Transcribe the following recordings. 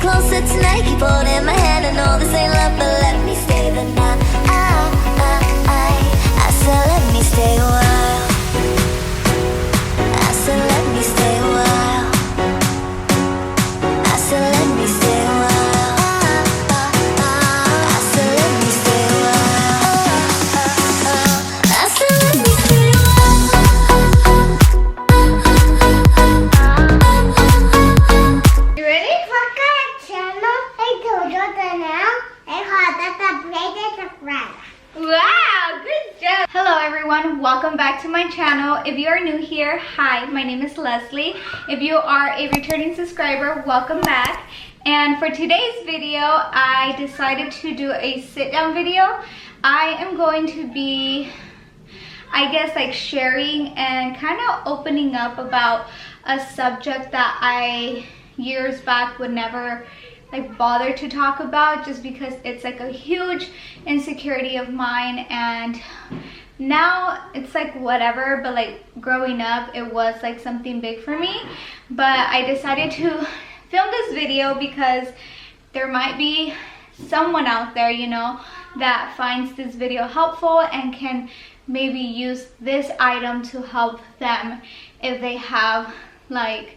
closer tonight. Keep holding my hand. I know this ain't love, but let me stay the night. I said let me stay a while. I said let me stay a while. I said let me stay a while. I said let me stay a while. I said let me stay a while. You ready? Wow, good job. Hello everyone, welcome back to my channel. If you are new here, hi, my name is Leslie. If you are a returning subscriber, welcome back. And for today's video, I decided to do a sit down video. I am going to be, I guess, like sharing and kind of opening up about a subject that I years back would never like bother to talk about, just because it's like a huge insecurity of mine, and now it's like whatever, but like growing up it was like something big for me. But I decided to film this video because there might be someone out there, you know, that finds this video helpful and can maybe use this item to help them if they have like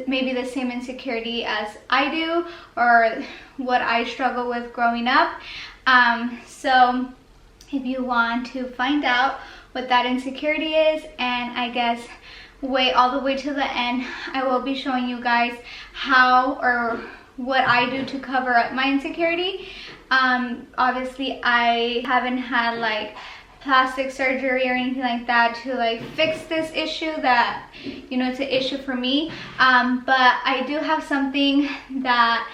maybe the same insecurity as I do, or what I struggle with growing up. So if you want to find out what that insecurity is, and I guess wait all the way to the end, I will be showing you guys how or what I do to cover up my insecurity. Obviously I haven't had like plastic surgery or anything like that to like fix this issue that, you know, it's an issue for me, but I do have something that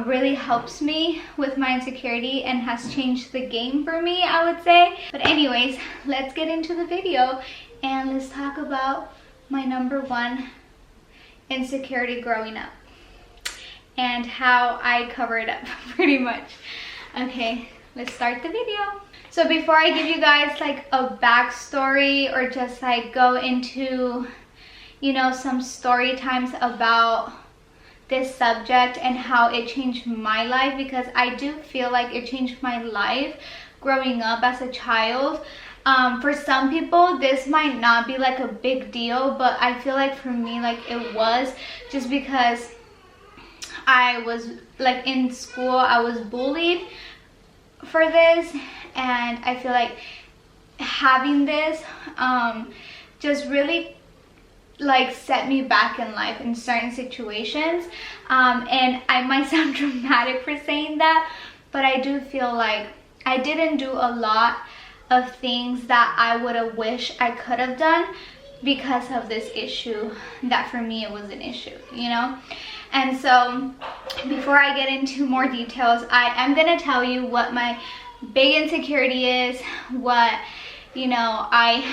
really helps me with my insecurity and has changed the game for me, I would say. But anyways, let's get into the video and let's talk about my number one insecurity growing up and how I cover it up pretty much. Okay, let's start the video. So before I give you guys like a backstory or just like go into, you know, some story times about this subject and how it changed my life, because I do feel like it changed my life growing up as a child. For some people this might not be like a big deal, but I feel like for me like it was, just because I was like in school I was bullied for this, and I feel like having this just really like set me back in life in certain situations, and I might sound dramatic for saying that, but I do feel like I didn't do a lot of things that I would have wished I could have done because of this issue that for me it was an issue, you know. And so before I get into more details, I am gonna tell you what my big insecurity is, what, you know, I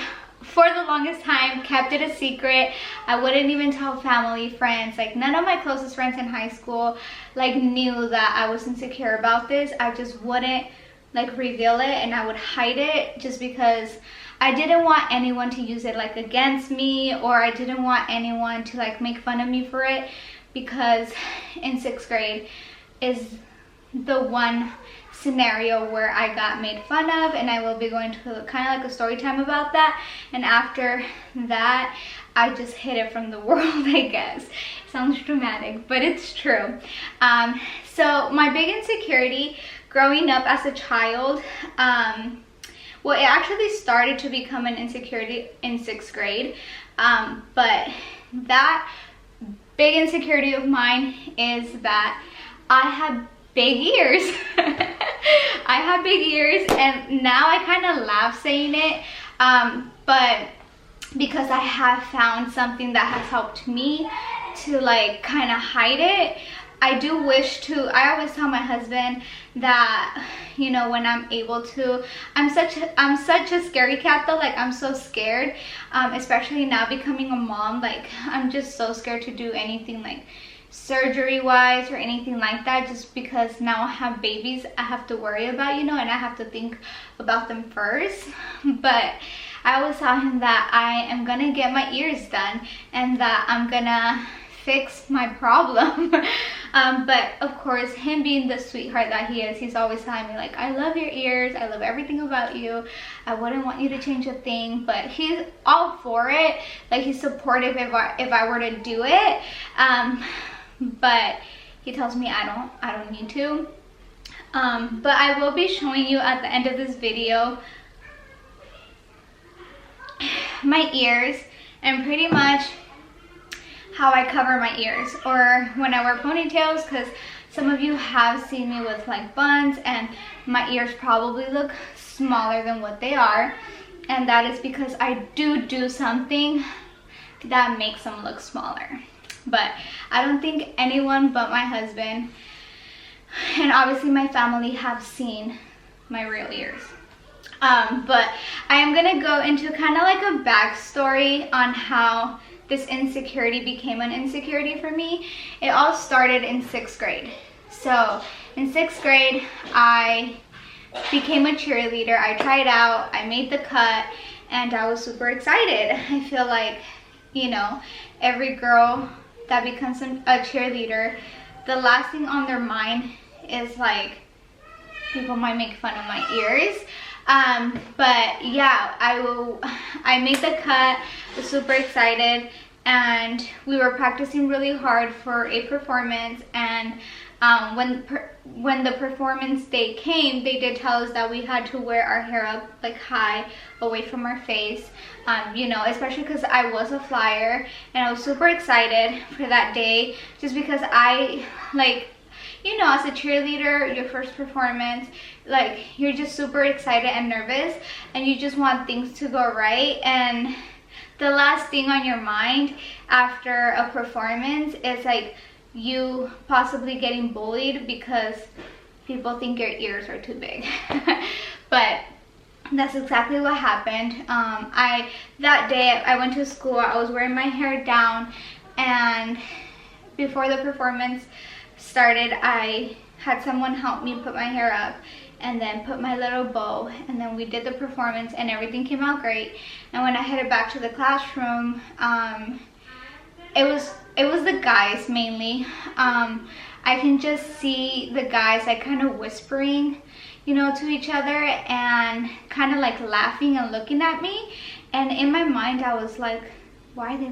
for the longest time kept it a secret. I wouldn't even tell family, friends, like none of my closest friends in high school like knew that I was insecure about this. I just wouldn't like reveal it, and I would hide it just because I didn't want anyone to use it like against me, or I didn't want anyone to like make fun of me for it, because in 6th grade is the one scenario where I got made fun of, and I will be going to kind of like a story time about that. And after that I just hid it from the world, I guess. It sounds dramatic, but it's true. So my big insecurity growing up as a child, well, it actually started to become an insecurity in 6th grade, but that big insecurity of mine is that I have big ears. I have big ears, and now I kind of laugh saying it, but because I have found something that has helped me to like kind of hide it, I do wish to, I always tell my husband that, you know, when I'm able to, I'm such a scaredy cat though, like I'm so scared, especially now becoming a mom, like I'm just so scared to do anything like surgery wise or anything like that, just because now I have babies I have to worry about, you know, and I have to think about them first. But I always tell him that I am gonna get my ears done and that I'm gonna fix my problem. But of course, him being the sweetheart that he is, he's always telling me like, I love your ears, I love everything about you, I wouldn't want you to change a thing. But he's all for it, like he's supportive if I were to do it. But he tells me I don't need to. But I will be showing you at the end of this video my ears and pretty much how I cover my ears, or when I wear ponytails, because some of you have seen me with like buns and my ears probably look smaller than what they are, and that is because I do something that makes them look smaller. But I don't think anyone but my husband and obviously my family have seen my real ears. But I am gonna go into kind of like a backstory on how this insecurity became an insecurity for me. It all started in 6th grade. So in 6th grade, I became a cheerleader. I tried out, I made the cut, and I was super excited. I feel like, you know, every girl that becomes a cheerleader, the last thing on their mind is like, people might make fun of my ears. But yeah, I made the cut, was super excited, and we were practicing really hard for a performance. And when the performance day came, they did tell us that we had to wear our hair up like high away from our face, you know, especially because I was a flyer and I was super excited for that day, just because I, like, you know, as a cheerleader, your first performance, like, you're just super excited and nervous, and you just want things to go right. And the last thing on your mind after a performance is like you possibly getting bullied because people think your ears are too big. But that's exactly what happened. That day I went to school, I was wearing my hair down, and before the performance started, I had someone help me put my hair up and then put my little bow, and then we did the performance and everything came out great. And when I headed back to the classroom, it was the guys mainly. I can just see the guys like kind of whispering, you know, to each other and kind of like laughing and looking at me. And in my mind I was like, why are they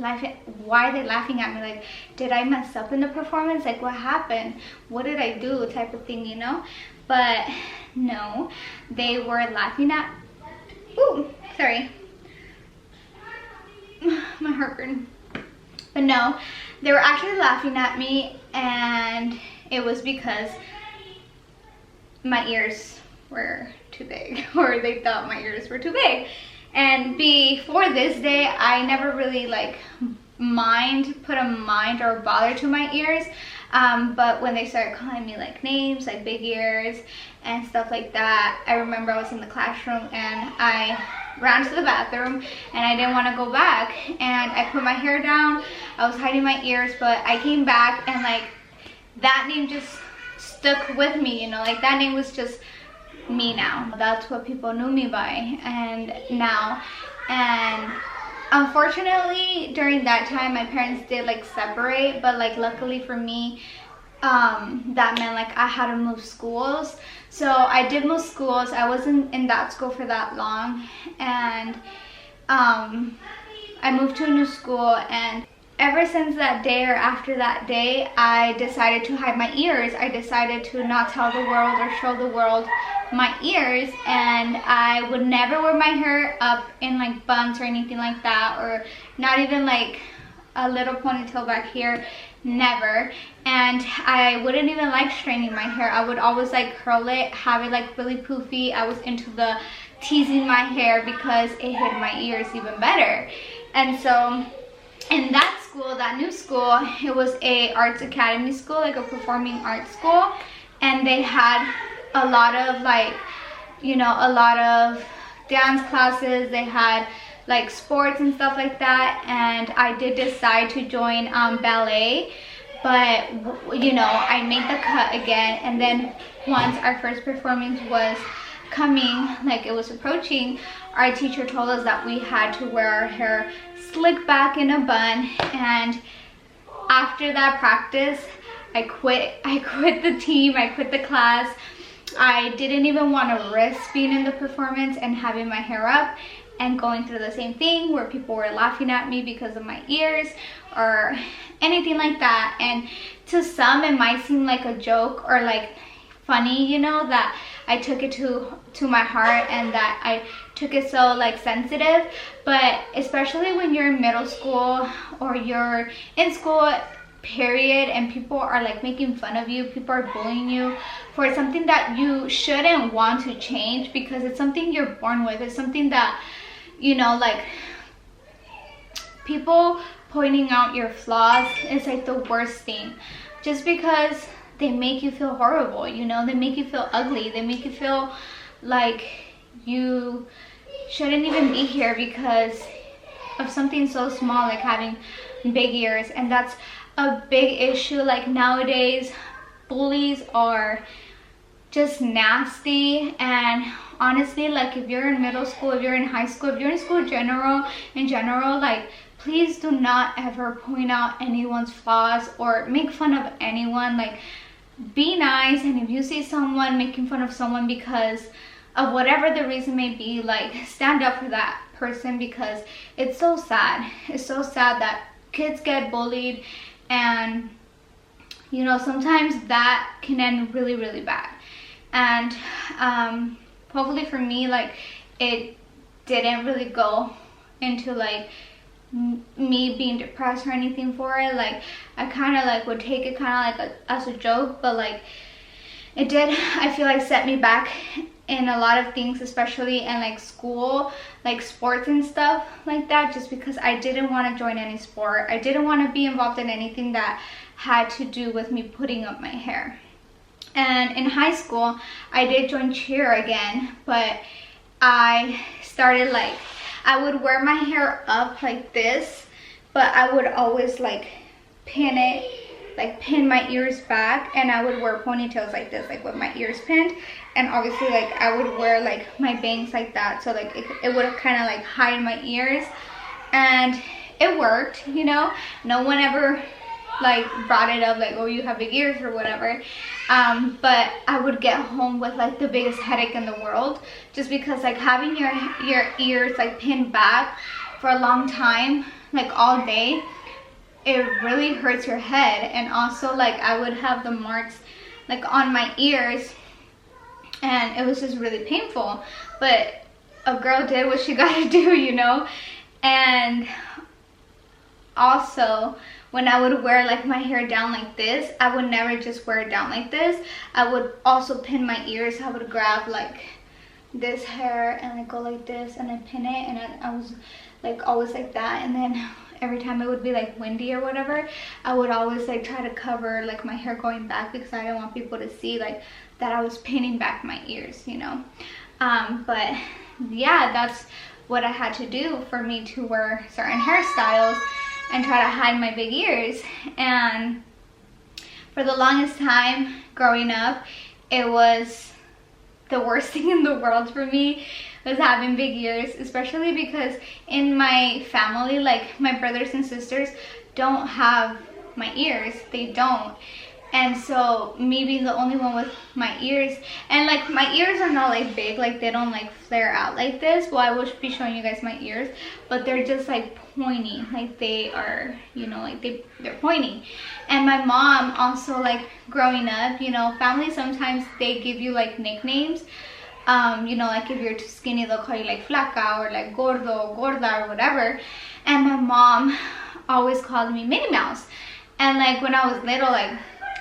laughing at me? Like, did I mess up in the performance? Like, what happened? What did I do? Type of thing, you know? But no, they were laughing at, ooh, sorry, my heartburn. But no, they were actually laughing at me, and it was because my ears were too big, or they thought my ears were too big. And before this day, I never really like put a mind or bother to my ears. But when they started calling me like names, like big ears and stuff like that, I remember I was in the classroom and I ran to the bathroom and I didn't want to go back, and I put my hair down. I was hiding my ears, but I came back and like that name just stuck with me, you know, like that name was just me now. That's what people knew me by and now. And unfortunately during that time my parents did like separate, but like luckily for me, that meant like I had to move schools. So I did move schools. I wasn't in that school for that long, and I moved to a new school, and ever since that day or after that day, I decided to hide my ears. I decided to not tell the world or show the world my ears, and I would never wear my hair up in like buns or anything like that, or not even like a little ponytail back here, never. And I wouldn't even like straightening my hair. I would always like curl it, have it like really poofy. I was into the teasing my hair because it hid my ears even better. And so in that school, that new school, it was a arts academy school, like a performing arts school, and they had a lot of like, you know, a lot of dance classes. They had like sports and stuff like that, and I did decide to join ballet, but you know, I made the cut again. And then once our first performance was coming, like it was approaching, our teacher told us that we had to wear our hair slick back in a bun. And after that practice, I quit the team, I quit the class. I didn't even want to risk being in the performance and having my hair up and going through the same thing where people were laughing at me because of my ears or anything like that. And to some it might seem like a joke or like funny, you know, that I took it to my heart and that I took it so like sensitive. But especially when you're in middle school or you're in school period and people are like making fun of you, people are bullying you for something that you shouldn't want to change, because it's something you're born with. It's something that, you know, like people pointing out your flaws is like the worst thing, just because they make you feel horrible, you know, they make you feel ugly, they make you feel like you shouldn't even be here because of something so small like having big ears. And that's a big issue. Like nowadays bullies are just nasty, and honestly, like if you're in middle school, if you're in high school, if you're in school in general, like please do not ever point out anyone's flaws or make fun of anyone. Like be nice, and if you see someone making fun of someone because of whatever the reason may be, like stand up for that person, because it's so sad. It's so sad that kids get bullied, and you know, sometimes that can end really, really bad. And hopefully for me, like it didn't really go into like me being depressed or anything for it. Like I kind of like would take it kind of like as a joke, but like it did, I feel like, set me back in a lot of things, especially in like school, like sports and stuff like that, just because I didn't want to join any sport. I didn't want to be involved in anything that had to do with me putting up my hair. And in high school I did join cheer again, but I started like, I would wear my hair up like this, but I would always like pin it, like pin my ears back, and I would wear ponytails like this, like with my ears pinned. And obviously like I would wear like my bangs like that, so like it would kind of like hide my ears, and it worked, you know. No one ever like brought it up like, oh, you have big ears or whatever. But I would get home with like the biggest headache in the world, just because like having your ears like pinned back for a long time, like all day, it really hurts your head. And also like I would have the marks like on my ears, and it was just really painful. But a girl did what she gotta do, you know. And also when I would wear like my hair down like this, I would never just wear it down like this. I would also pin my ears. I would grab like this hair and like go like this and then pin it, and then I was like always like that. And then every time it would be like windy or whatever, I would always like try to cover like my hair going back, because I didn't want people to see like that I was pinning back my ears, you know. But yeah, that's what I had to do for me to wear certain hairstyles and try to hide my big ears. And for the longest time growing up, it was the worst thing in the world for me, was having big ears, especially because in my family, like my brothers and sisters don't have my ears. They don't. And so me being the only one with my ears, and like my ears are not like big, like they don't like flare out like this. Well, I will be showing you guys my ears, but they're just like pointy, like they are, you know, like they're pointy. And my mom also, like growing up, you know, family sometimes they give you like nicknames. You know, like if you're too skinny, they'll call you like flaca or like gordo, gorda or whatever. And my mom always called me Minnie Mouse. And like when I was little, like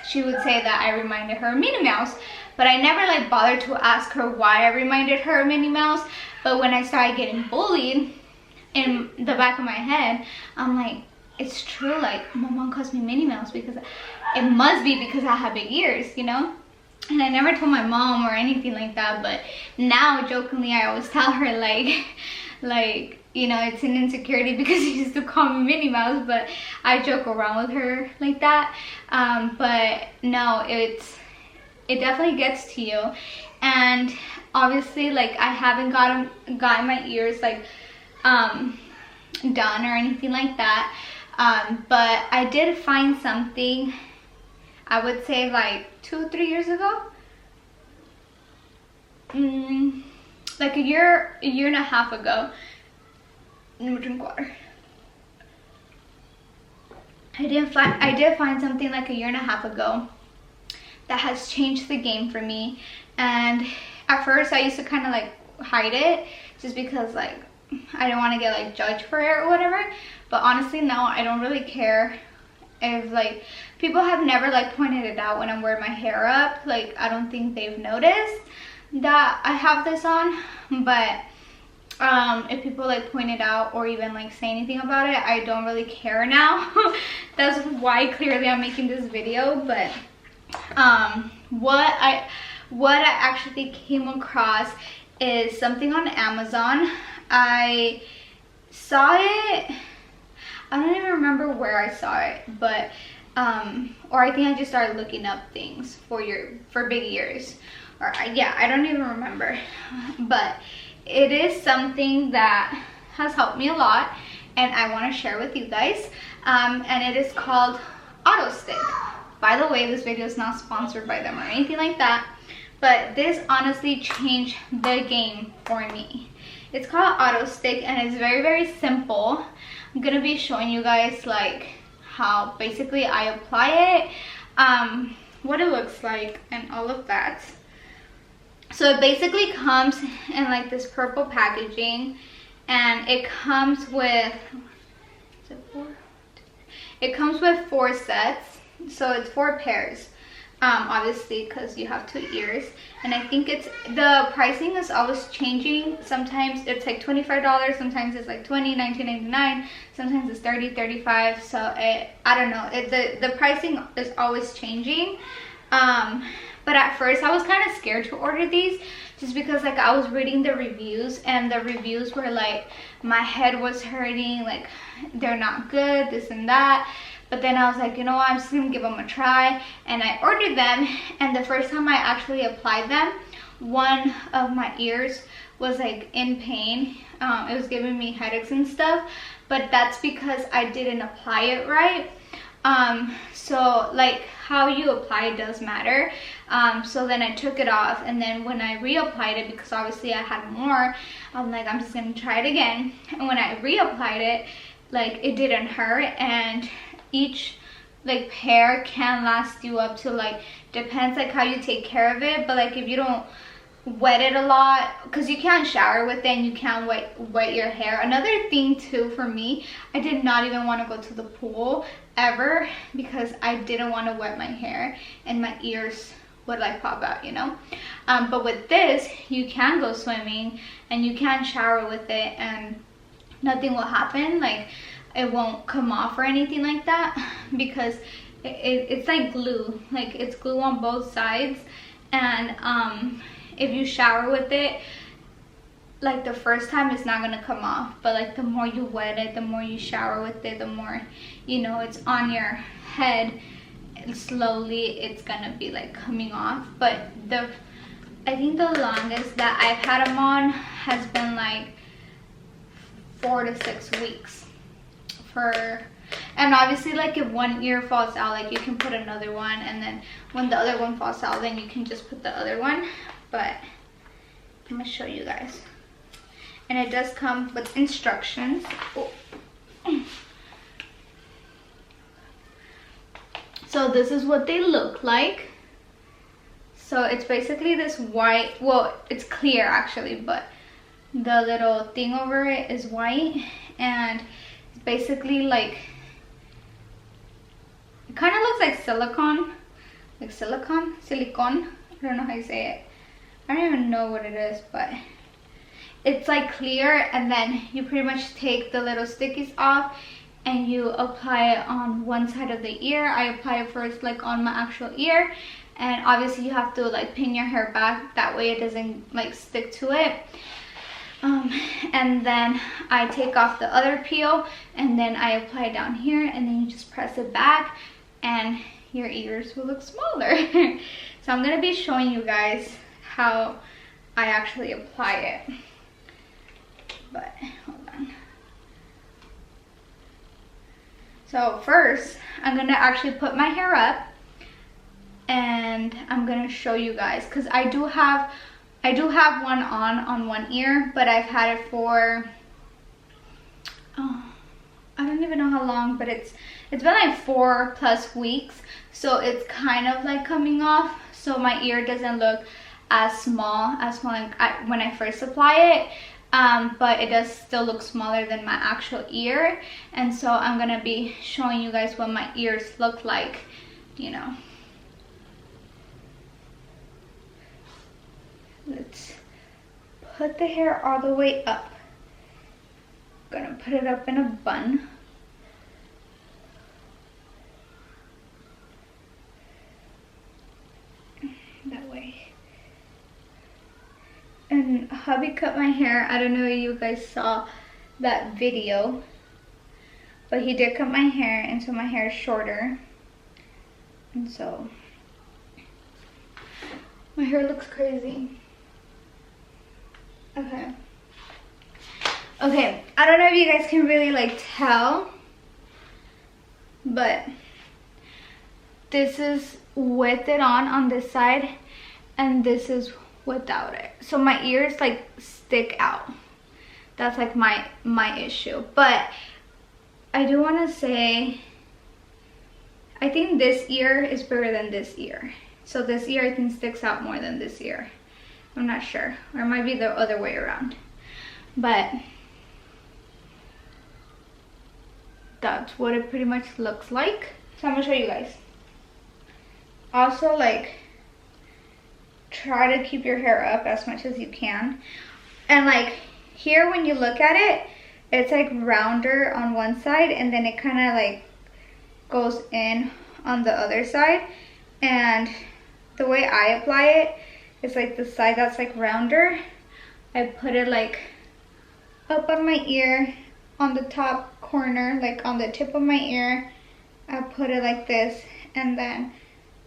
she would say that I reminded her of Minnie Mouse, but I never like bothered to ask her why I reminded her of Minnie Mouse. But when I started getting bullied, in the back of my head, I'm like, it's true, like my mom calls me Minnie Mouse because it must be because I have big ears, you know. And I never told my mom or anything like that, but now jokingly I always tell her like you know, it's an insecurity because she used to call me Minnie Mouse, but I joke around with her like that. But no, it definitely gets to you. And obviously like I haven't gotten my ears like done or anything like that. But I did find something. I would say like 2-3 years ago. Like a year and a half ago. Let me drink water. I did find something like a year and a half ago that has changed the game for me. And at first I used to kind of like hide it just because like I didn't want to get like judged for it or whatever. But honestly now I don't really care if like people have never like pointed it out when I'm wearing my hair up. Like I don't think they've noticed that I have this on. But if people like point it out or even like say anything about it, I don't really care now. That's why clearly I'm making this video. But what I actually came across is something on Amazon. I saw it, I don't even remember where I saw it, but or I think I just started looking up things for big ears, or yeah, I don't even remember. But it is something that has helped me a lot and I want to share with you guys, and it is called Auto Stick. By the way, this video is not sponsored by them or anything like that, but this honestly changed the game for me. It's called Auto Stick and it's very, very simple. I'm gonna be showing you guys like how basically I apply it, what it looks like and all of that. So it basically comes in like this purple packaging, and it comes with, is it 4? It comes with 4 sets, so it's 4 pairs. Obviously because you have 2 ears, and I think it's, the pricing is always changing. Sometimes it's like $25, sometimes it's like $20, $19.99, sometimes it's $30, $35. So I don't know, the pricing is always changing. But at first I was kind of scared to order these just because like I was reading the reviews, and the reviews were like my head was hurting, like they're not good, this and that. But then I was like, you know what, I'm just gonna give them a try, and I ordered them. And the first time I actually applied them, one of my ears was like in pain. It was giving me headaches and stuff, but that's because I didn't apply it right. So like how you apply it does matter. So then I took it off, and then when I reapplied it, because obviously I had more, I'm like, I'm just gonna try it again. And when I reapplied it, like it didn't hurt, and each like pair can last you up to like, depends like how you take care of it, but like if you don't wet it a lot, because you can't shower with it and you can't wet your hair. Another thing too for me, I did not even want to go to the pool ever because I didn't want to wet my hair and my ears would like pop out, you know. But with this, you can go swimming and you can shower with it and nothing will happen. Like it won't come off or anything like that, because it's like glue, like it's glue on both sides. And if you shower with it, like the first time it's not gonna come off, but like the more you wet it, the more you shower with it, the more, you know, it's on your head, and slowly it's gonna be like coming off. But I think the longest that I've had them on has been like 4 to 6 weeks. And obviously like if one ear falls out, like you can put another one, and then when the other one falls out, then you can just put the other one. But I'm gonna show you guys, and it does come with instructions. Oh. So this is what they look like. So it's basically this white, well it's clear actually, but the little thing over it is white, and it's basically like, it kind of looks like silicone, silicone, I don't know how you say it, I don't even know what it is, but it's like clear. And then you pretty much take the little stickies off and you apply it on one side of the ear. I apply it first like on my actual ear, and obviously you have to like pin your hair back, that way it doesn't like stick to it. And then I take off the other peel, and then I apply it down here, and then you just press it back and your ears will look smaller. So I'm gonna be showing you guys how I actually apply it, but hold on. So first I'm gonna actually put my hair up, and I'm gonna show you guys, because I do have one on one ear, but I've had it for I don't even know how long, but it's been like 4+ weeks, so it's kind of like coming off, so my ear doesn't look as small like when I first apply it, but it does still look smaller than my actual ear. And so I'm gonna be showing you guys what my ears look like, you know. Let's put the hair all the way up. Gonna put it up in a bun. That way. And hubby cut my hair. I don't know if you guys saw that video, but he did cut my hair, and so my hair is shorter. And so my hair looks crazy. Okay. Okay, I don't know if you guys can really like tell, but this is with it on this side, and this is without it. So my ears like stick out. That's like my issue. But I do want to say, I think this ear is bigger than this ear. So this ear I think sticks out more than this ear. I'm not sure, or it might be the other way around, but that's what it pretty much looks like. So I'm gonna show you guys. Also, like, try to keep your hair up as much as you can. And like here, when you look at it, it's like rounder on one side, and then it kind of like goes in on the other side. And the way I apply it is like the side that's like rounder, I put it like up on my ear, on the top corner, like on the tip of my ear. I put it like this, and then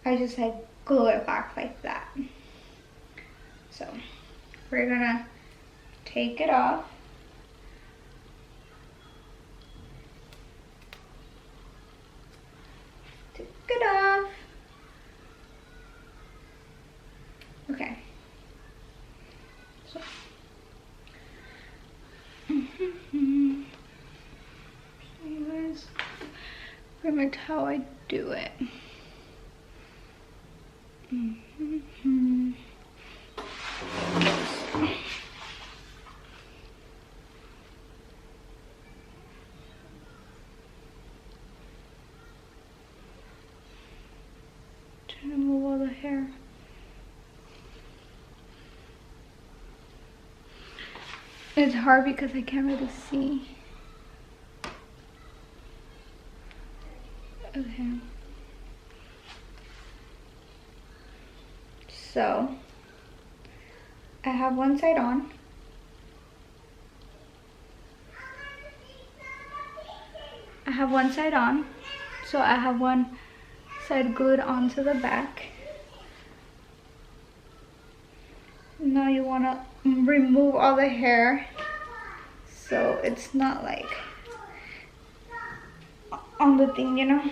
I just like glue it back like that. So we're gonna take it off. Take it off. Okay. So show you guys pretty much how I do it. Trying to move all the hair. It's hard because I can't really see. Okay. So I have one side on. I have one side on. So I have one side glued onto the back. Now you want to remove all the hair so it's not like on the thing, you know.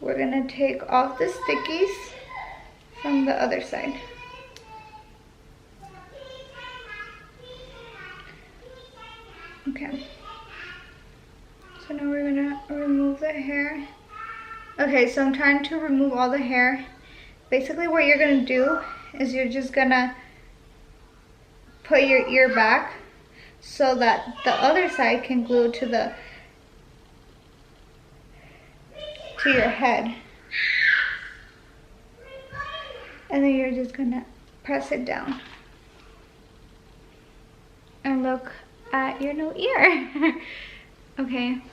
We're gonna take off the stickies from the other side. Okay. So now we're gonna remove the hair. Okay, so I'm trying to remove all the hair. Basically what you're gonna do is you're just gonna put your ear back so that the other side can glue to your head. And then you're just gonna press it down. And look at your new ear. Okay,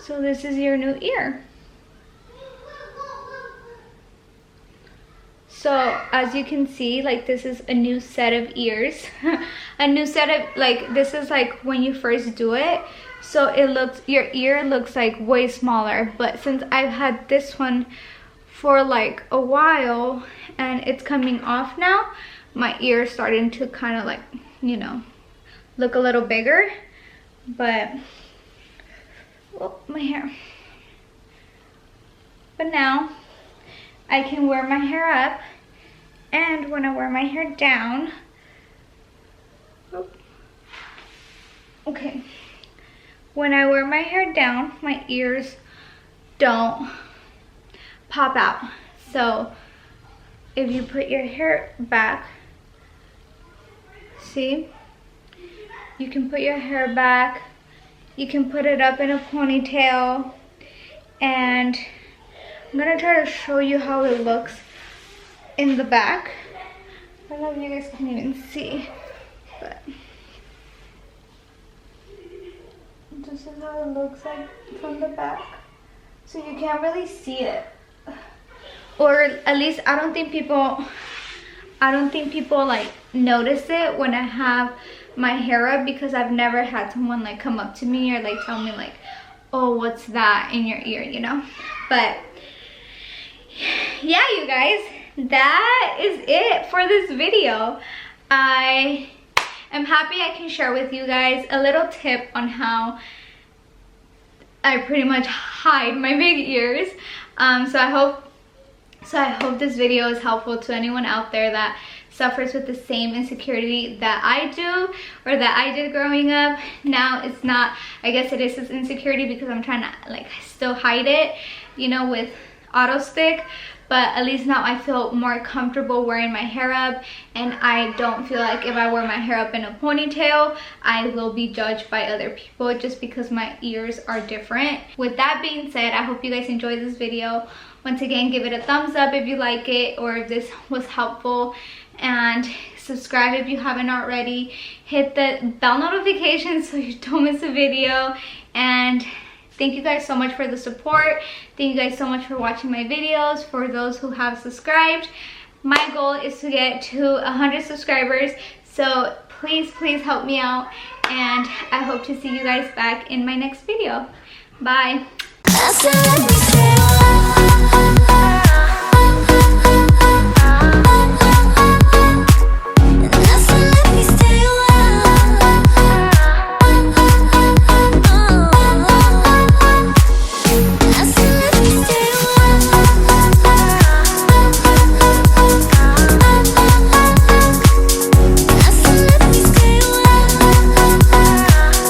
so this is your new ear. So as you can see, like this is a new set of ears. A new set of, like, this is like when you first do it. So it looks, your ear looks like way smaller. But since I've had this one for like a while and it's coming off now, my ear is starting to kind of like, you know, look a little bigger. But, oh, my hair. But now I can wear my hair up, and when I wear my hair down, okay, when I wear my hair down, my ears don't pop out. So if you put your hair back, see, you can put your hair back, you can put it up in a ponytail, and I'm gonna try to show you how it looks in the back. I don't know if you guys can even see, but this is how it looks like from the back. So you can't really see it, or at least I don't think people like notice it when I have my hair up, because I've never had someone like come up to me or like tell me like, oh, what's that in your ear, you know? But yeah, you guys, that is it for this video. I am happy I can share with you guys a little tip on how I pretty much hide my big ears. So I hope this video is helpful to anyone out there that suffers with the same insecurity that I do, or that I did growing up. Now it's not, I guess it is this insecurity because I'm trying to like still hide it, you know, with auto stick. But at least now I feel more comfortable wearing my hair up, and I don't feel like if I wear my hair up in a ponytail, I will be judged by other people just because my ears are different. With that being said, I hope you guys enjoyed this video. Once again, give it a thumbs up if you like it, or if this was helpful, and subscribe if you haven't already. Hit the bell notification so you don't miss a video, and thank you guys so much for the support. Thank you guys so much for watching my videos. For those who have subscribed, my goal is to get to 100 subscribers, so please help me out, and I hope to see you guys back in my next video. Bye. I said let me stay a while.